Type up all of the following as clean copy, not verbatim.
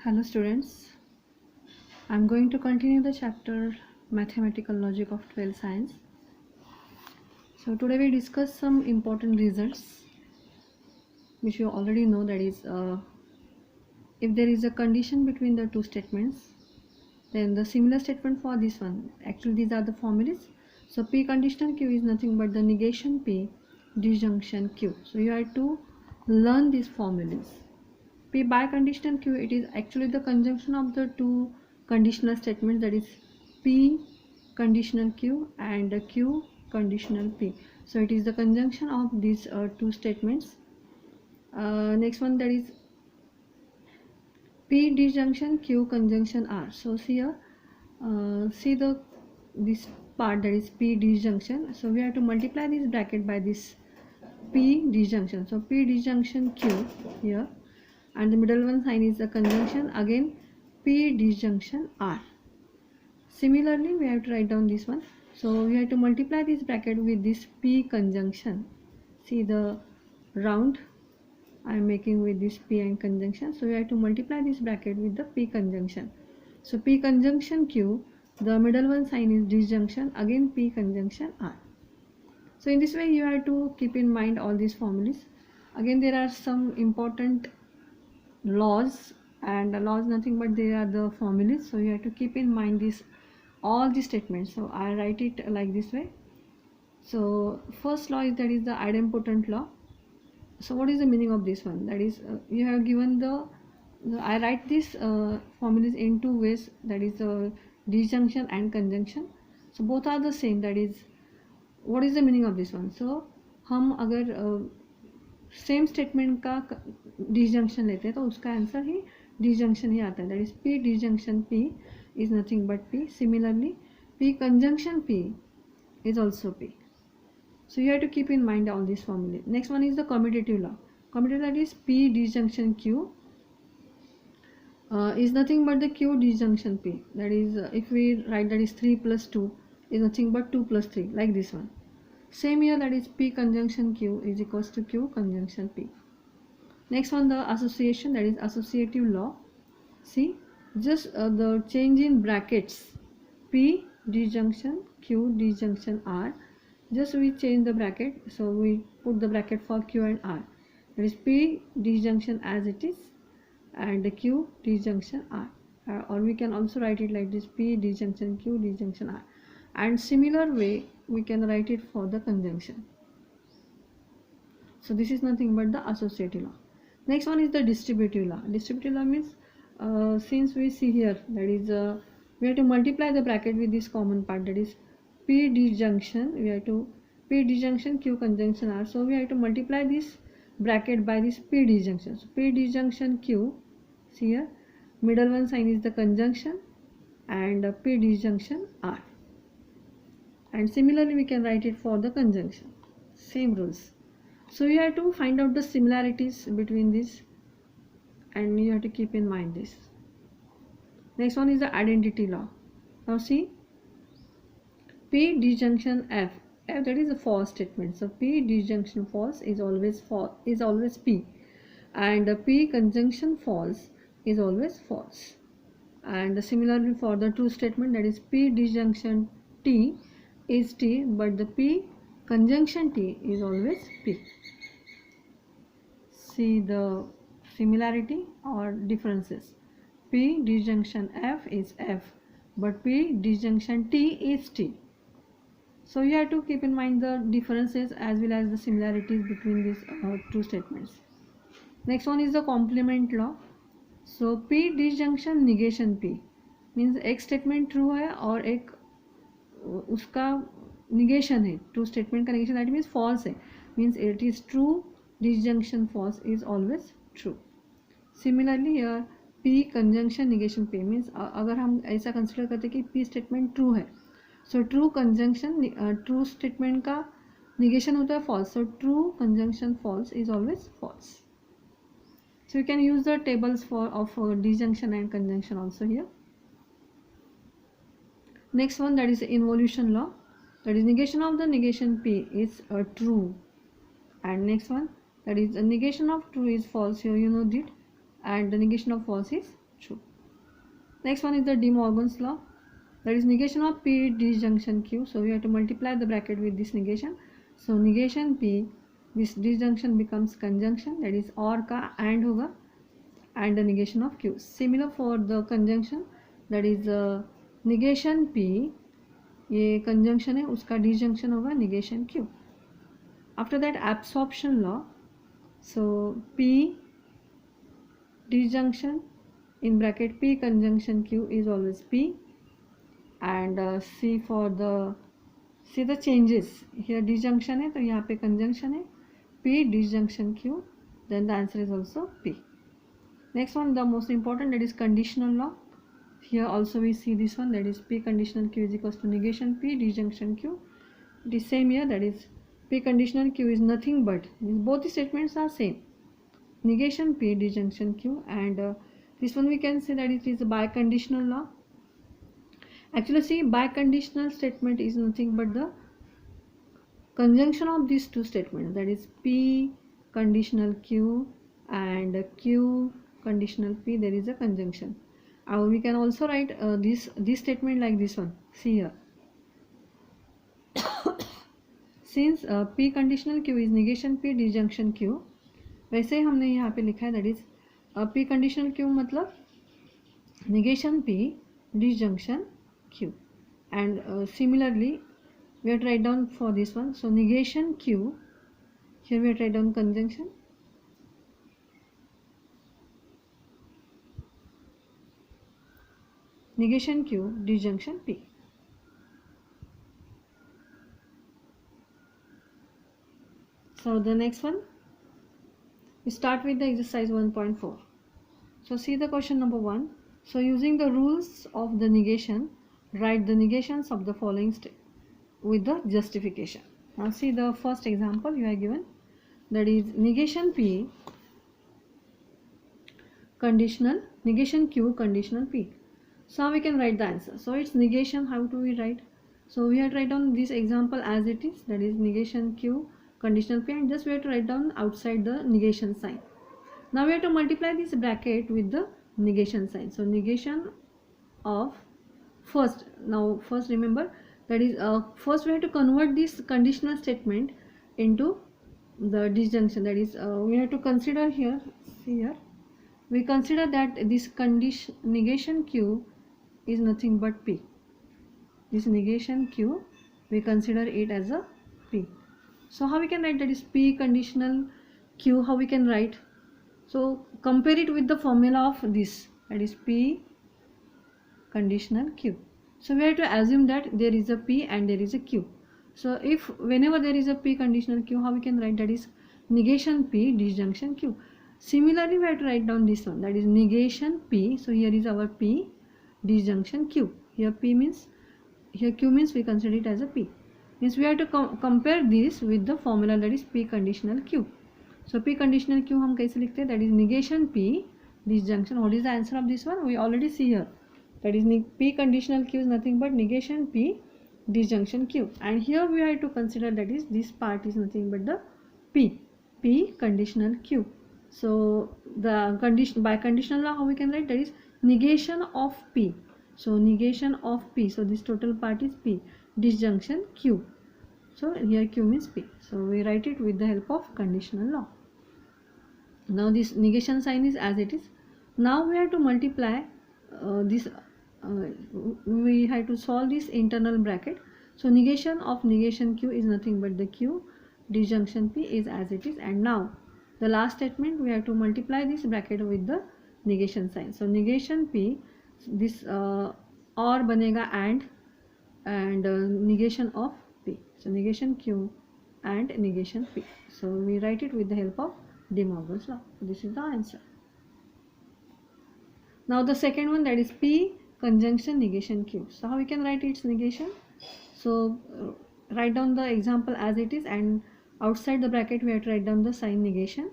Hello students, I'm going to continue the chapter Mathematical Logic of 12th Science. So today we discuss some important results which you already know, that is if there is a condition between the two statements, then the similar statement for this one, actually these are the formulas. So P conditional Q is nothing but the negation P disjunction Q. So you have to learn these formulas. P biconditional Q, it is actually the conjunction of the two conditional statements, that is P conditional Q and Q conditional P. So it is the conjunction of these two statements. Next one, that is P disjunction Q conjunction R. So here see this part, that is P disjunction. So we have to multiply this bracket by this P disjunction. So P disjunction Q here, and the middle one sign is the conjunction, again P disjunction R. Similarly we have to write down this one. So we have to multiply this bracket with this P conjunction. See the round I am making with this P and conjunction. So we have to multiply this bracket with the P conjunction. So P conjunction Q, the middle one sign is disjunction, again P conjunction R. So in this way you have to keep in mind all these formulas. Again there are some important laws, and laws nothing but they are the formulas. So you have to keep in mind this all these statements. So I write it like this way. So first law is, that is the idempotent law. So what is the meaning of this one? That is you have given the I write this formulas in two ways, that is disjunction and conjunction. So both are the same. That is, what is the meaning of this one? So हम अगर same statement का disjunction लेते हैं तो उसका answer ही disjunction ही आता है, that is P disjunction P is nothing but P. Similarly P conjunction P is also P. So you have to keep in mind all these formulae. Next one is the commutative law. Commutative law is P disjunction Q is nothing but the Q disjunction P. That is if we write, that is 3 plus 2 is nothing but 2 plus 3, like this one. Same here, that is P conjunction Q is equals to Q conjunction P. Next one, the association, that is associative law. See, just the change in brackets, P disjunction Q disjunction R, just we change the bracket. So we put the bracket for Q and R, that is P disjunction as it is and the Q disjunction R, or we can also write it like this, P disjunction Q disjunction R. And similar way we can write it for the conjunction. So this is nothing but the associative law. Next one is the distributive law. Distributive law means since we see here, that is we have to multiply the bracket with this common part, that is P disjunction, we have to P disjunction Q conjunction R. So we have to multiply this bracket by this P disjunction. So P disjunction Q, see here middle one sign is the conjunction and P disjunction R. And similarly we can write it for the conjunction, same rules. So you have to find out the similarities between this, and you have to keep in mind this. Next one is the identity law. Now see, P disjunction F, that is a false statement. So P disjunction false is always P, and P conjunction false is always false. And similarly for the true statement, that is P disjunction T is T, but the P conjunction T is always P. See the similarity or differences. P disjunction F is F, but P disjunction T is T. So you have to keep in mind the differences as well as the similarities between these two statements. Next one is the complement law. So P disjunction negation P means एक statement true है और एक उसका negation है, true statement का negation, that means false है, means it is true disjunction false is always true. Similarly here P conjunction negation P means अगर हम ऐसा consider करते कि P statement true है, so true conjunction true statement का negation होता है false, so true conjunction false is always false. So you can use the tables of disjunction and conjunction also here. Next one, that is the involution law, that is negation of the negation P is true, and next one, that is the negation of true is false, here you know it, and the negation of false is true. Next one is the De Morgan's law, that is negation of P disjunction Q. So we have to multiply the bracket with this negation. So negation P, this disjunction becomes conjunction, that is और का and होगा, and the negation of Q. Similar for the conjunction, that is negation P, ये conjunction है, उसका disjunction होगा negation Q. After that absorption law, so P disjunction in bracket P conjunction Q is always P, and see the changes here, disjunction है तो यहाँ पे conjunction है, P disjunction Q, then the answer is also P. Next one, the most important, that is conditional law. Here also we see this one, that is P conditional Q is equals to negation P disjunction Q. It is same here, that is P conditional Q is nothing but, both the statements are same, negation P disjunction Q, and this one we can say that it is a biconditional law. Actually see, biconditional statement is nothing but the conjunction of these two statements, that is P conditional Q and Q conditional P, there is a conjunction. We can also write this statement like this one, see here. Since P conditional Q is negation P disjunction Q, वैसे ही हमने यहाँ पे लिखा है, that is P conditional Q मतलब negation P disjunction Q, and similarly we have to write down for this one, so negation Q, here we have to write down conjunction, negation Q disjunction P. So the next one, we start with the exercise 1.4. So see the question number 1. So using the rules of the negation, write the negations of the following with the justification. Now see the first example you are given, that is negation P conditional, negation Q conditional P. So how we can write the answer? So it's negation, how do we write? So we have to write down this example as it is, that is negation Q conditional P, and just we have to write down outside the negation sign. Now we have to multiply this bracket with the negation sign. So negation of first, now first remember, that is first we have to convert this conditional statement into the disjunction, that is we have to consider here, see here, we consider that this condition negation Q is nothing but P. This negation Q, we consider it as a P. So how we can write, that is P conditional Q, how we can write? So compare it with the formula of this, that is P conditional Q. So we have to assume that there is a P and there is a Q. So if whenever there is a P conditional Q, how we can write, that is negation P disjunction Q. Similarly we have to write down this one, that is negation P. So here is our P disjunction Q. Here P means, here Q means we consider it as a P. Means we have to compare this with the formula, that is P conditional Q. So P conditional Q हम कैसे लिखते हैं, that is negation P disjunction. What is the answer of this one? We already see here, that is P conditional Q is nothing but negation P disjunction Q, and here we have to consider, that is this part is nothing but the P conditional Q. So the condition, by conditional law, how we can write, that is negation of P. So negation of P, so this total part is P disjunction Q. So here Q means P. So we write it with the help of conditional law. Now this negation sign is as it is. Now we have to multiply this. We have to solve this internal bracket. So negation of negation Q is nothing but the Q disjunction P is as it is, and now the last statement we have to multiply this bracket with the negation sign. So negation P, this or banega and negation of P. So negation Q and negation P. So we write it with the help of De Morgan's law. This is the answer. Now the second one, that is P conjunction negation Q. So how we can write its negation? So write down the example as it is, and outside the bracket we have to write down the sign negation.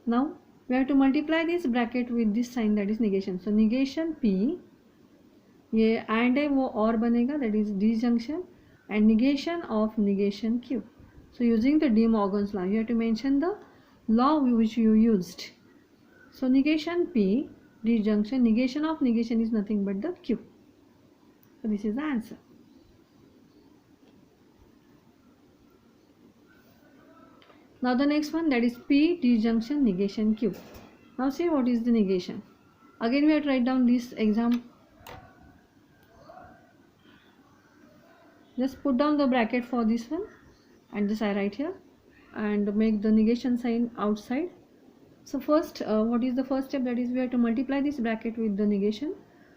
Now we have to multiply this bracket with this sign, that is negation. So negation P, ये and है वो और बनेगा, that is disjunction, and negation of negation Q. So using the De Morgan's law, you have to mention the law which you used. So negation P disjunction. Negation of negation is nothing but the Q. So this is the answer. Now the next one, that is P disjunction negation Q. Now see what is the negation. Again we have to write down this example. Just put down the bracket for this one and just I write here and make the negation sign outside. So first what is the first step, that is we have to multiply this bracket with the negation.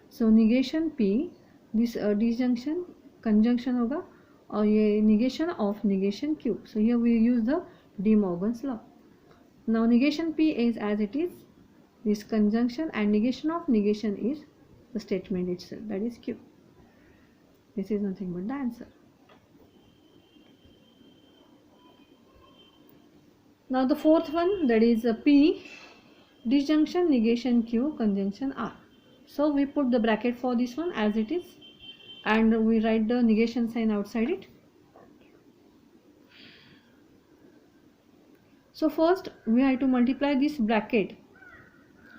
So negation P, this disjunction conjunction होगा और ये negation of negation Q. So here we use the De Morgan's law. Now negation P is as it is, this conjunction, and negation of negation is the statement itself, that is Q. This is nothing but the answer. Now the fourth one, that is P disjunction negation Q conjunction R. So we put the bracket for this one as it is and we write the negation sign outside it. So first we have to multiply this bracket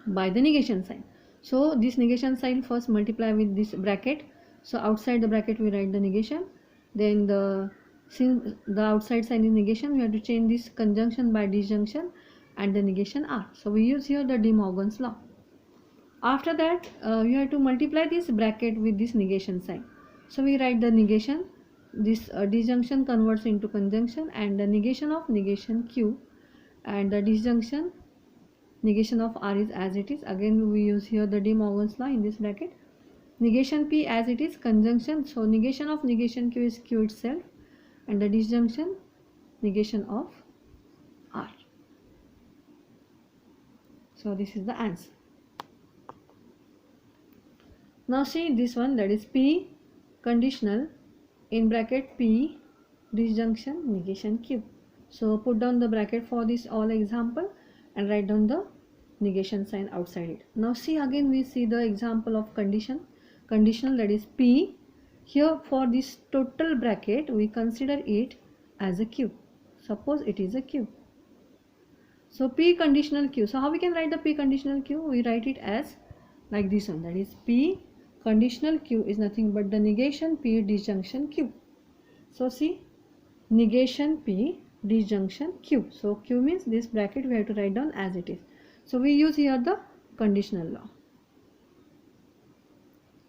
by the negation sign. So this negation sign first multiply with this bracket. So outside the bracket we write the negation. Then since the outside sign is negation, we have to change this conjunction by disjunction and the negation R. So we use here the De Morgan's law. After that we have to multiply this bracket with this negation sign. So we write the negation, this disjunction converts into conjunction, and the negation of negation Q and the disjunction negation of R is as it is. Again we use here the De Morgan's law in this bracket. Negation P as it is, conjunction, so negation of negation Q is Q itself, and the disjunction negation of R. So this is the answer. Now see this one, that is P conditional in bracket P disjunction negation Q. So put down the bracket for this all example and write down the negation sign outside it. Now see, again we see the example of conditional, that is P. Here for this total bracket we consider it as a Q. Suppose it is a Q. So P conditional Q. So how we can write the P conditional Q? We write it as like this one, that is P conditional Q is nothing but the negation P disjunction Q. So see, negation P disjunction Q. So Q means this bracket we have to write down as it is. So we use here the conditional law.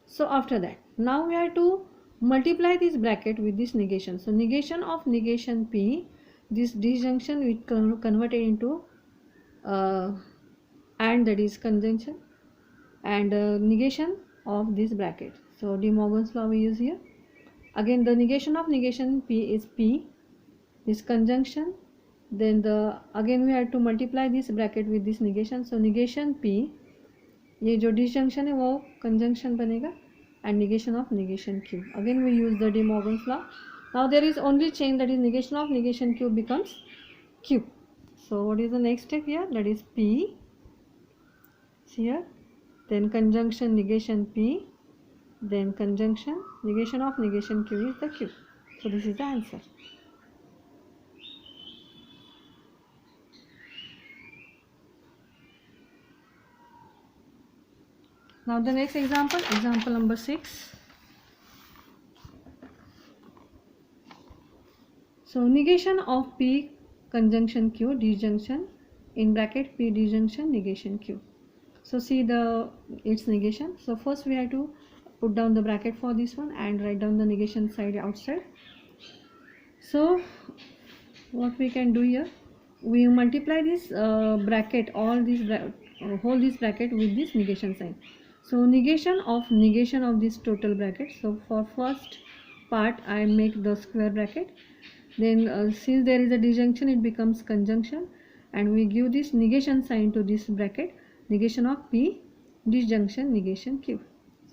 So after that, now we have to multiply this bracket with this negation. So negation of negation P, this disjunction we converted into and, that is conjunction, and negation of this bracket. So De Morgan's law we use here. Again the negation of negation P is P, this conjunction, then again we have to multiply this bracket with this negation. So negation P, ये जो disjunction है वो conjunction बनेगा, and negation of negation Q. Again we use the De Morgan's law. Now there is only change, that is negation of negation Q becomes Q. So what is the next step here? That is P here, then conjunction negation P, then conjunction negation of negation Q is the Q. So this is the answer. Now the next example, example number 6. So negation of P conjunction Q disjunction in bracket P disjunction negation Q. So see its negation. So first we have to put down the bracket for this one and write down the negation side outside. So what we can do here, we multiply this bracket, hold this bracket with this negation sign. So negation of this total bracket. So for first part I make the square bracket, then since there is a disjunction it becomes conjunction, and we give this negation sign to this bracket, negation of P disjunction negation Q.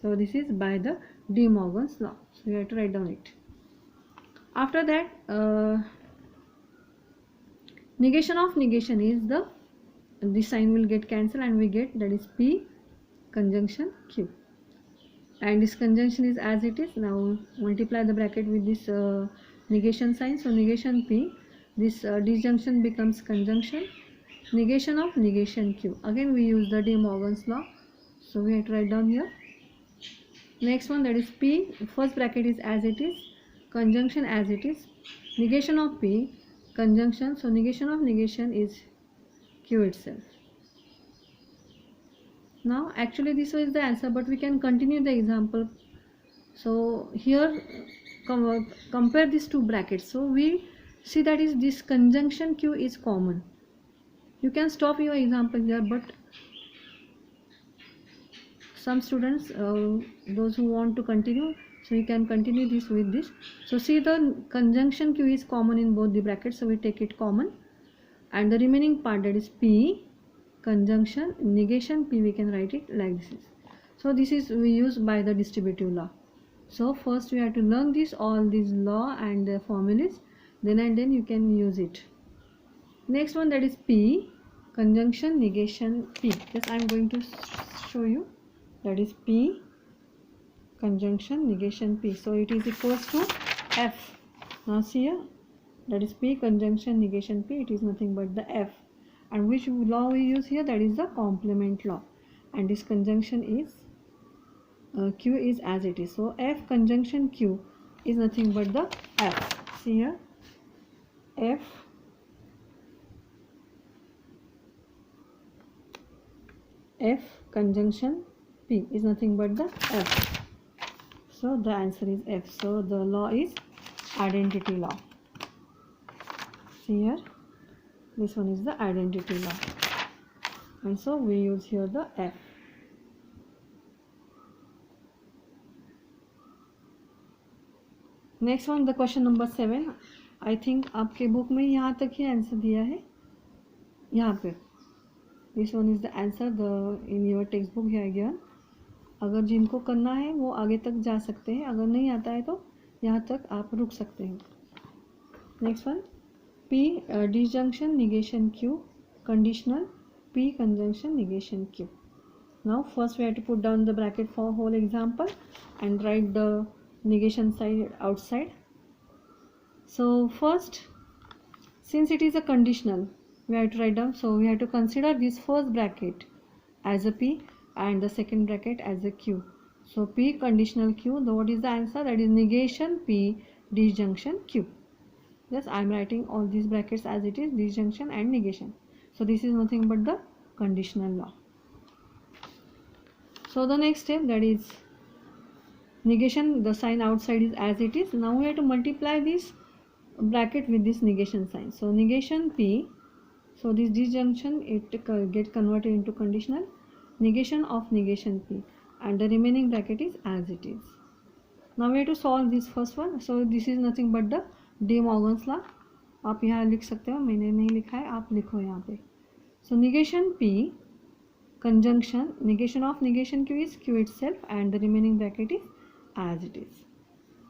So this is by the De Morgan's law. So you have to write down it. After that negation of negation is this sign will get cancelled and we get, that is P conjunction Q, and this conjunction is as it is. Now multiply the bracket with this negation sign. So negation P, this disjunction becomes conjunction, negation of negation Q. Again we use the De Morgan's law. So we have to write down here. Next one, that is P. First bracket is as it is, conjunction as it is, negation of P, conjunction. So negation of negation is Q itself. Now actually this is the answer, but we can continue the example. So here compare these two brackets. So we see that is this conjunction Q is common. You can stop your example here, but some students, those who want to continue, so you can continue this with this. So see, the conjunction Q is common in both the brackets, so we take it common, and the remaining part, that is P, conjunction negation P, we can write it like this. So this is we use by the distributive law. So first we have to learn this all these law and the formulas, then and then you can use it. Next one, that is P, conjunction negation P. Yes, I am going to show you. That is P, conjunction negation P. So it is equals to F. Now see here, that is P, conjunction negation P. It is nothing but the F. And which law we use here? That is the complement law. And this conjunction is Q is as it is. So F conjunction Q is nothing but the F. See here, F conjunction P is nothing but the F. So the answer is F. So the law is identity law. See here, this one is the identity law, and so we use here the F. Next one, the question number 7. I think आपके book में यहाँ तक ही answer दिया है. यहाँ पे this one is the answer the in your text book है given. अगर जिनको करना है वो आगे तक जा सकते हैं, अगर नहीं आता है तो यहाँ तक आप रुक सकते हैं. Next one, P disjunction negation Q, conditional P conjunction negation Q. Now first we have to put down the bracket for whole example and write the negation side outside. So first, since it is a conditional, we have to write down, so we have to consider this first bracket as a P and the second bracket as a Q. So P conditional Q, what is the answer? That is negation P disjunction Q. Yes, I am writing all these brackets as it is, disjunction and negation. So this is nothing but the conditional law. So the next step, that is negation, the sign outside is as it is. Now we have to multiply this bracket with this negation sign. So negation P, so this disjunction, it get converted into conditional, negation of negation P, and the remaining bracket is as it is. Now we have to solve this first one. So this is nothing but the De Morgan's law. आप यहाँ लिख सकते हो, मैंने नहीं लिखा है, आप लिखो यहाँ पे. So negation P, conjunction, negation of negation Q is Q itself, and the remaining bracket is as it is.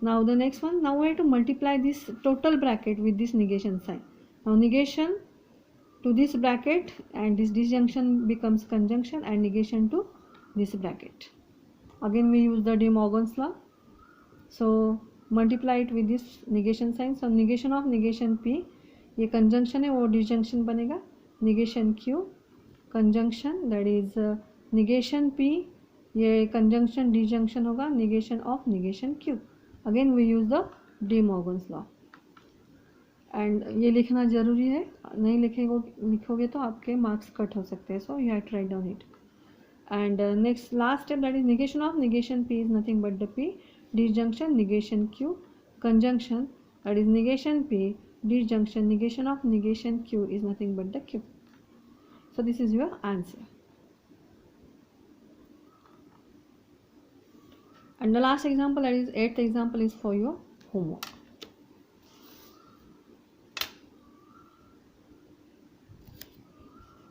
Now the next one, now we have to multiply this total bracket with this negation sign. Now negation to this bracket and this disjunction becomes conjunction, and negation to this bracket. Again we use the De Morgan's law. So multiply it with this negation sign. So negation of negation P, ये conjunction है वो disjunction बनेगा, negation Q, conjunction, that is negation P, ये conjunction disjunction होगा, negation of negation Q. Again we use the De Morgan's law. And ये लिखना ज़रूरी है, नहीं लिखोगे तो आपके मार्क्स कट हो सकते हैं. So you have to write down it. And next last step, that is negation of negation P is nothing but the P, disjunction negation Q, conjunction, that is negation P, disjunction negation of negation Q is nothing but the Q. So this is your answer. And the last example, that is 8th example, is for your homework.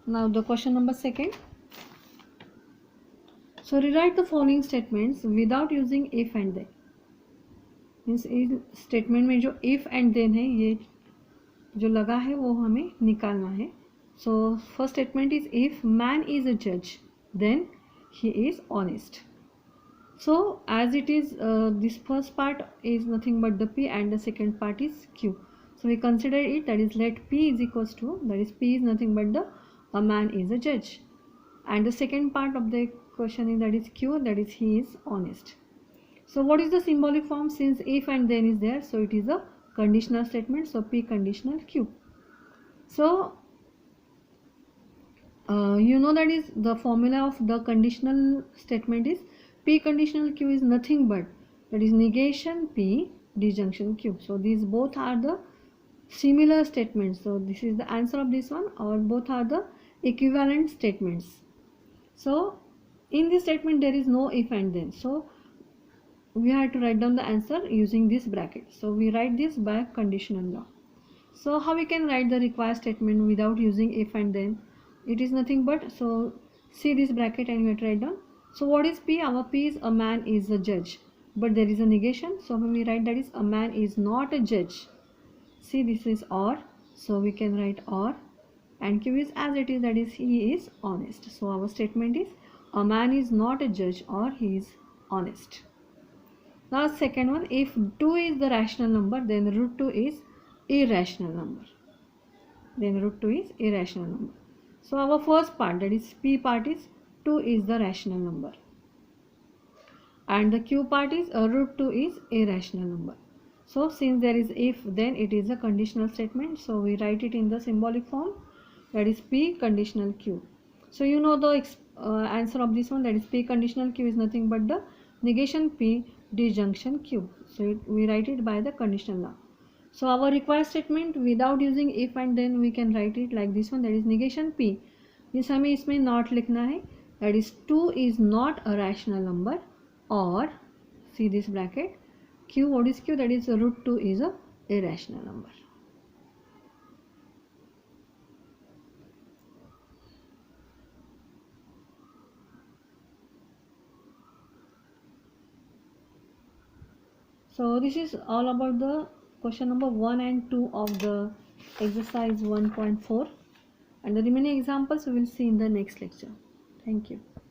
Now the question number 2. So rewrite the following statements without using if and then. Means इस statement में जो if and then है, ये जो लगा है वो हमें निकालना है. So first statement is if man is a judge then he is honest. So as it is, this first part is nothing but the P and the second part is Q. So we consider it, that is let P is equals to, that is P is nothing but the a man is a judge, and the second part of the question is that is Q, that is he is honest. So what is the symbolic form? Since if and then is there, so it is a conditional statement. So P conditional Q. So you know that is the formula of the conditional statement is P conditional Q is nothing but that is negation P disjunction Q. So these both are the similar statements. So this is the answer of this one, or both are the equivalent statements. So in this statement there is no if and then. So we have to write down the answer using this bracket. So we write this by conditional law. So how we can write the required statement without using if and then? It is nothing but, so see this bracket and you have to write down. So what is P? Our P is a man is a judge, but there is a negation. So when we write that is a man is not a judge. See, this is or, so we can write or, and Q is as it is, that is he is honest. So our statement is a man is not a judge or he is honest. Now second one, if 2 is the rational number, then root 2 is irrational number. Then root 2 is irrational number. So our first part, that is P part, is 2 is the rational number, and the Q part is root 2 is irrational number. So since there is if, then it is a conditional statement. So we write it in the symbolic form, that is P conditional Q. So you know the answer of this one, that is P conditional Q is nothing but the negation P disjunction Q. So we write it by the conditional law. So our required statement without using if and then we can write it like this one, that is negation P. Means हमें इसमें not लिखना है, that is 2 is not a rational number, or see this bracket Q, what is Q? That is root 2 is a irrational number. So this is all about the question number 1 and 2 of the exercise 1.4, and the remaining examples we will see in the next lecture. Thank you.